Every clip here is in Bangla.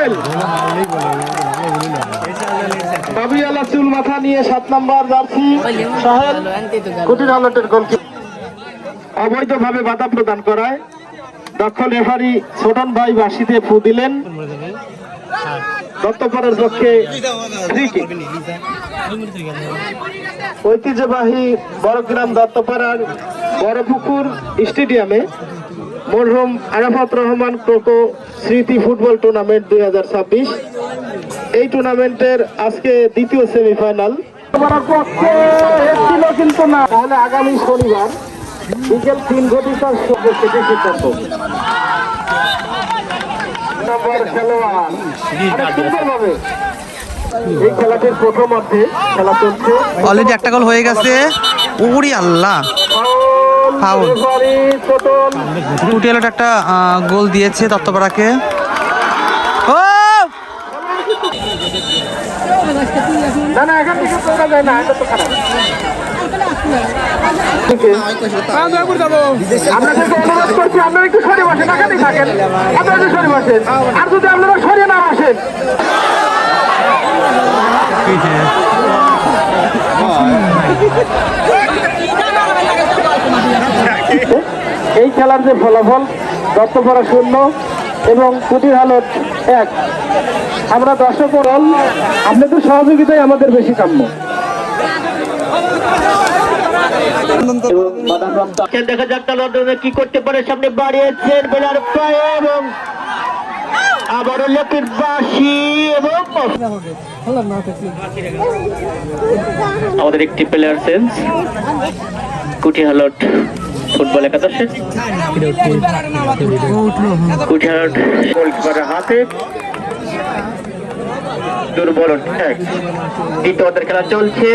সোহেল, বাবিয়ালা চুল মাথা নিয়ে 7 নম্বর জার্সি সোহেল কুটির হালটের গোলকিপার। অবৈধভাবে বাধা প্রদান করায় দক্ষ রেফারি ছোটন ভাই বাঁশিতে ফু দিলেন। দত্তপাড়ার পক্ষে ফ্রি কিক। ঐতিহ্যবাহী বড়গ্রাম দত্তপাড়ার বড়পুকুর স্টেডিয়ামে মরহুম আরাফাত রহমান কোকো স্মৃতি ফুটবল টুর্নামেন্ট 2026। এই টুর্নামেন্টের আজকে দ্বিতীয় সেমিফাইনাল ছিল কিন্তু না, তাহলে আগামী শনিবার বিকেল 3 ঘটিকার সেটি সিদ্ধান্ত। খেলোয়াড় অনেক সুন্দরভাবে এই খেলাটির প্রথমার্ধে খেলা চলছে। অলরেডি একটা গোল হয়ে গেছে। ওরে আল্লাহ, ফাউল। টুটিয়ালট একটা গোল দিয়েছে দত্তপাড়াকে। ও না না, এখান থেকে তোলা যায় না, এটা তো খারাপ। আপনাদেরকে অনুরোধ করছি, আপনারা একটু সরে বসেন, এখানেই থাকেন, আপনারা একটু সরে বসেন। আর যদি আপনারা সরিয়ে না বসেন, এই খেলার যে ফলাফল দত্তপাড়া 0 এবং কুটির হালট 1। আমরা দর্শক দল, আপনাদের সহযোগিতাই আমাদের বেশি কাম্য। দেখা যাক কি করতে পারে। সামনে বাড়িয়েছেন বেলার পায়ে এবং আবারও লেপির বাঁশি এবং আমাদের একটি প্লেয়ার চেঞ্জ কুটি হালট ফুটবল একাদশে। কুটি হালট গোলকিপারের হাতে দুর্বল। দ্বিতীয় খেলা চলছে।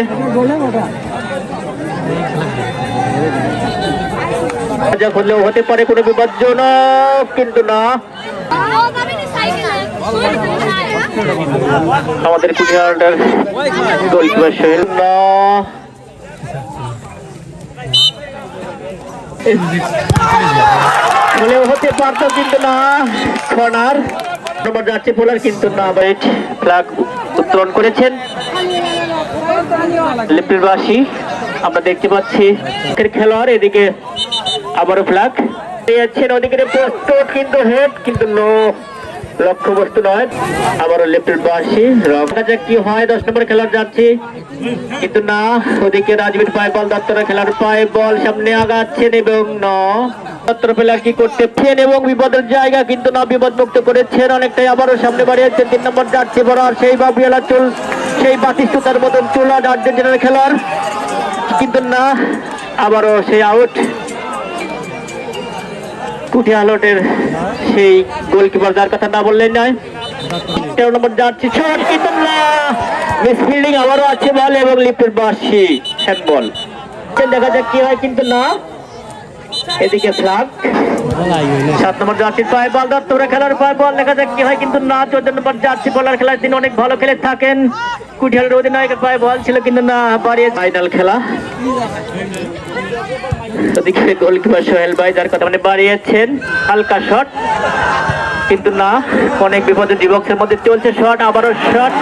হলেও হতে পারে কোনো বিপজ্জনক, কিন্তু না, আমাদের কুটিহাটের গোলকিপার সোহেল না, হলেও হতে পারত কিন্তু না। কর্নার নম্বর যাচ্ছে বোলার, কিন্তু না, বাইট ফ্ল্যাগ উত্তোলন করেছেন লিপির বাসী। আমরা দেখতে পাচ্ছি খেলোয়াড় এদিকে আবারও ফ্ল্যাগ দিয়েছেন, ওদিকে প্রস্তুত, কিন্তু হেড, কিন্তু নো, লক্ষ্যবস্তু নয়। আবারও লেফটের বাসী রক্ষা কি হয়। 10 নম্বর খেলোয়াড় যাচ্ছে, কিন্তু না, ওদিকে রাজবীর পায়ে বল, দত্তরা খেলার পায়ে বল, সামনে আগাচ্ছেন এবং না, দত্তর প্লেয়ার কি করতেছেন এবং বিপদের জায়গা, কিন্তু না, বিপদ মুক্ত করেছেন অনেকটাই। আবারও সামনে বাড়িয়েছেন 3 নম্বর যাচ্ছে বরার, সেই বাবিয়ালা চুল, সেই বাতিষ্ঠতার মতন চুল আর্জেন্টিনার খেলোয়াড়, কিন্তু না, আবারও সেই আউট। কুটি হালটের সেই গোলকিপার যার কথা না বললেই নয়। 13 নম্বর যাচ্ছে শট, কিন্তু না, মিসফিল্ডিং আবারও আছে বল এবং লিফটের বাঁশি হ্যান্ডবল। দেখা যাক কি হয়, কিন্তু না, এদিকে ফ্ল্যাগ। 7 নম্বর জার্সির পায়ে বল, দত্তরা খেলার পায়ে বল, দেখা যাক কি হয়, কিন্তু না। 14 নম্বর জার্সি বলার খেলায় তিনি অনেক ভালো খেলে থাকেন। কুটিহালের অধিনায়কের পায়ে বল ছিল, কিন্তু না, বাড়িয়ে ফাইনাল খেলা। ওদিকে গোলকিপার সোহেল ভাই যার কথা বাড়িয়েছেন, হালকা শট, কিন্তু না, অনেক বিপদের ডিবক্সের মধ্যে চলছে শট, আবারও শট,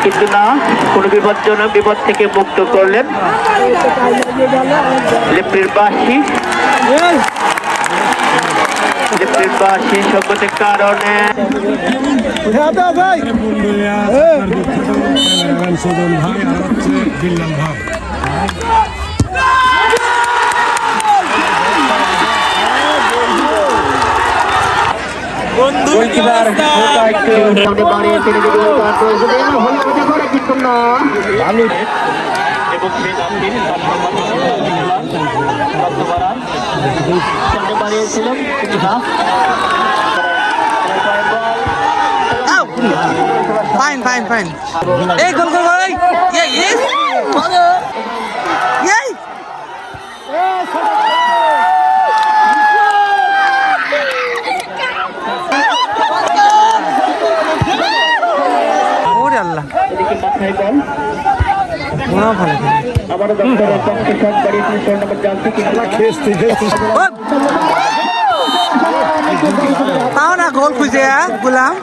কিন্তু না, কোন বিপজ্জনক, বিপদ থেকে মুক্ত করলেন লেফটের বাঁশি। লেফটের বাঁশি সংকটের কারণে গোলকিপার সামনে বাড়িয়ে ফেলে দিল, কিন্তু না, ভালো এবং সামনে বাড়িয়েছিলেন, কিন্তু না, ফাইন ফাইন ফাইন। এই গোল গোল গোল, আল্লাহ, আবার দপ্তরের পক্ষে শট বাড়িয়েছেন 16 নম্বর জার্সি, কিন্তু পাও না গোল খুঁজে গোলাম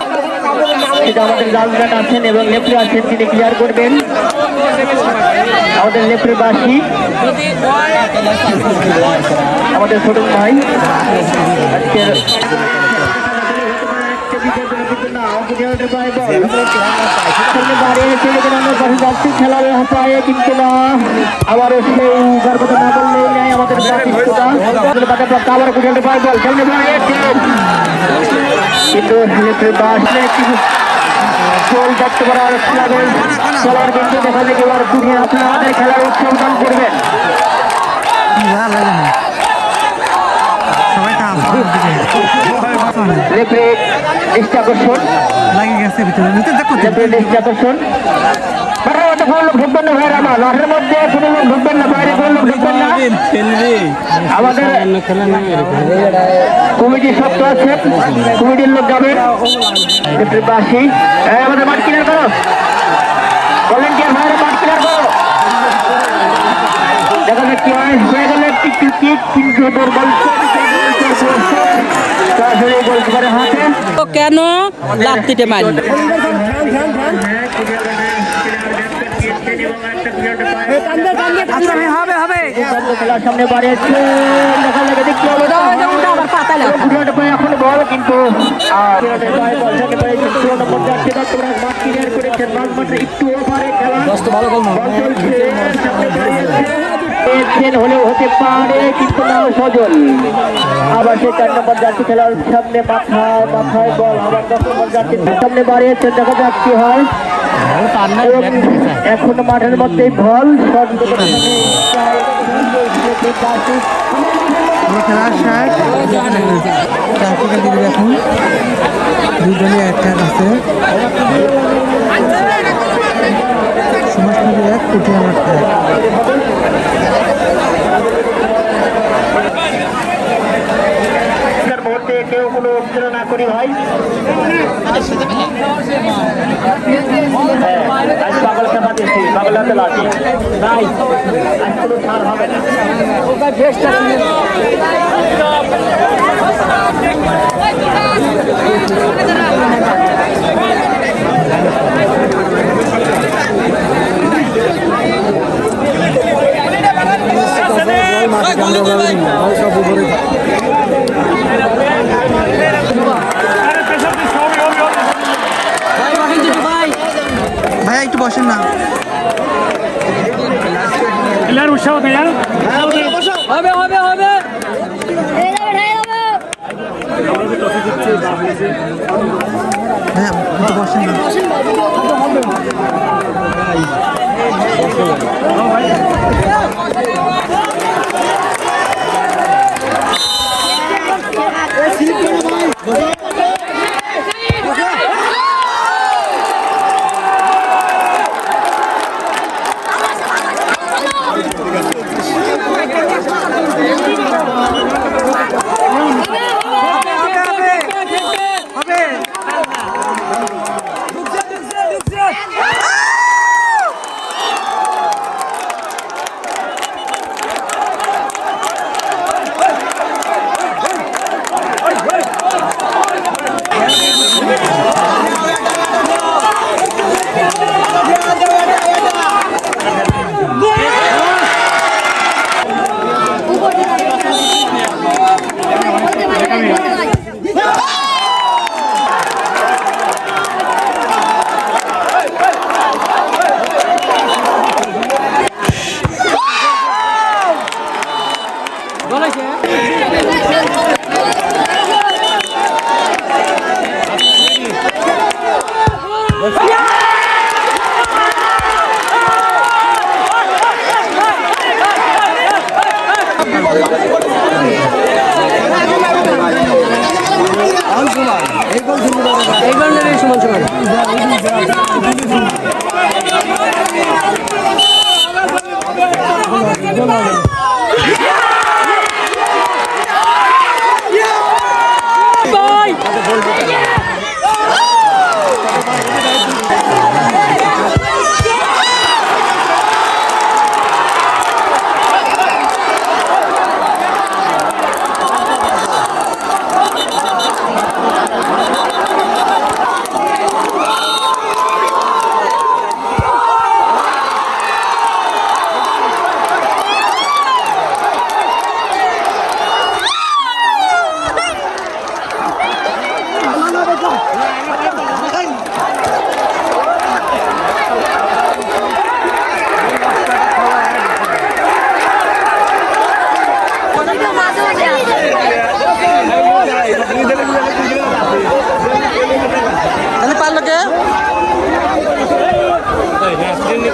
সেটা আমাদের জালরাট আছেন এবং লেফ্রি আছেন, তিনি ক্লিয়ার করবেন। আমাদের লেফ্রি বাসি আমাদের ছোট ভাই আজকের খেলার পায়ে কিন্তু না আবারও সেই গর্বতা না করলেই নেই আমাদের আবার কুড়িয়ে পায় বল সামনে কিন্তু গোল দেখতে পারার খেলার কিন্তু দেখা যায় এবার দুনিয়া আপনাদের খেলার উৎসব করবেন। আকর্ষণ লাগে গেছে ভিতরে আকর্ষণ ঢুকবেন না ভাই আমার মাঠের মধ্যে কোনো লোক ঢুকবেন না, বাইরে কোনো লোক ঢুকবেন না। আমাদের কমিটির সত্য আছে, কমিটির লোক যাবে বাসি আমাদের মাঠ ক্লিয়ার করো, ভলেন্টিয়ার ভাইরা মাঠ ক্লিয়ার করো। দেখা যাক কি হয়, হয়ে গেলে একটি ক্রিকেট কিন্তু দুর্বল হাতে কেন লাত্তিতে মারি সামনে বাড়িয়েছে এখন বল কিন্তু একটু হলেও হতে পারে কিন্তু না সজল। আবার সেই 4 নম্বর জার্সি খেলার সামনে মাথায় বল আবার 10 নম্বর জার্সির সামনে বাড়িয়েছেন, দেখা যাক কি হয়। এখন মাঠের মধ্যে বল এখন দুজনে একটা আছে সমাজনগর এক পুটিয়া মাঠ কেউ কোনো অভিযোগ না করি ভাই পাগলকে পাঠিয়েছি পাগলাতে লাঠি নাই আজ কোনো ছাড় হবে না। ভাইয়া একটু বসেন না উৎসাহ হবে হবে হবে ভাইয়া একটু বসেন না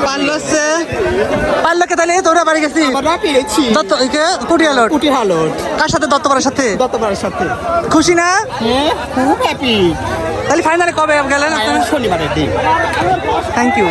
পারলছে পারলকে তাহলে তোরা বাড়ি গেছি আমরা পেয়েছি দত্ত একে কুটিয়ালট কুটি হালট কার সাথে দত্তপাড়ার সাথে দত্তপাড়ার সাথে। খুশি না হ্যাঁ খুব হ্যাপি। তাহলে ফাইনালে কবে গেলেন আপনারা শনিবারের দিন। Thank you